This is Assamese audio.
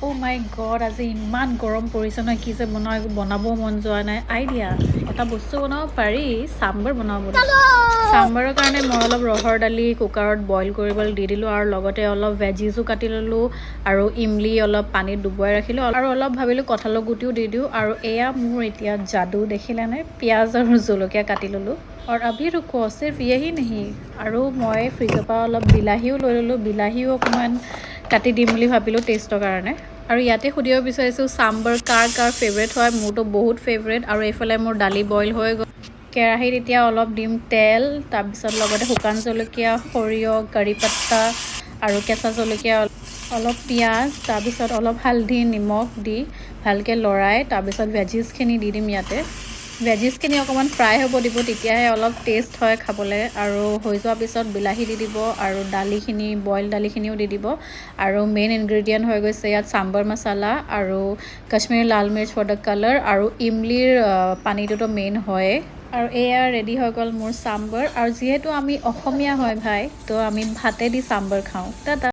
অ' মাই গড, আজি ইমান গৰম পৰিছে নহয়, কি যে বনাওঁ একো বনাব মন যোৱা নাই। আইডিয়া, এটা বস্তু বনাব পাৰি, চাম্বাৰ বনাব। চাম্বাৰৰ কাৰণে মই অলপ ৰহৰ দালি কুকাৰত বইল কৰিবলৈ দি দিলোঁ আৰু লগতে অলপ ভেজিছো কাটি ল'লোঁ আৰু ইমলি অলপ পানীত ডুবুৱাই ৰাখিলোঁ আৰু অলপ ভাবিলোঁ কঁঠালৰ গুটিও দি দিওঁ। আৰু এয়া মোৰ এতিয়া যাদু দেখিলেনে, পিঁয়াজ আৰু জলকীয়া কাটি ল'লোঁ আৰু अभी रुको सिर्फ यही नहीं। আৰু মই ফ্ৰিজৰ পৰা অলপ বিলাহীও লৈ ল'লোঁ, বিলাহীও অকণমান কাটি দিম বুলি ভাবিলোঁ টেষ্টৰ কাৰণে। আৰু ইয়াতে সুধিব বিচাৰিছোঁ চাম্বাৰ কাৰ কাৰ ফেভৰেট হয়। মোৰতো বহুত ফেভৰেট। আৰু এইফালে মোৰ দালি বইল হৈ গ'ল। কেৰাহীত এতিয়া অলপ দিম তেল, তাৰপিছত লগতে শুকান জলকীয়া, সৰিয়হ, কাৰি পাত্তা আৰু কেঁচা জলকীয়া, অলপ পিঁয়াজ, তাৰপিছত অলপ হালধি নিমখ দি ভালকৈ লৰাই তাৰপিছত ভেজিছখিনি দি দিম ইয়াতে। ভেজিছখিনি অকণমান ফ্ৰাই হ'ব দিব, তেতিয়াহে অলপ টেষ্ট হয় খাবলৈ। আৰু হৈ যোৱাৰ পিছত বিলাহী দি দিব আৰু দালিখিনি বইল দালিখিনিও দি দিব। আৰু মেইন ইনগ্ৰেডিয়েণ্ট হৈ গৈছে ইয়াত চাম্বাৰ মছলা আৰু কাশ্মীৰী লাল মিৰ্চ ফৰ দ্য কালাৰ আৰু ইমলিৰ পানীটোতো মেইন হয়েই। আৰু এয়া ৰেডি হৈ গ'ল মোৰ চাম্বাৰ। আৰু যিহেতু আমি অসমীয়া হয় ভাই, তো আমি ভাতে দি চাম্বাৰ খাওঁ। টাটা।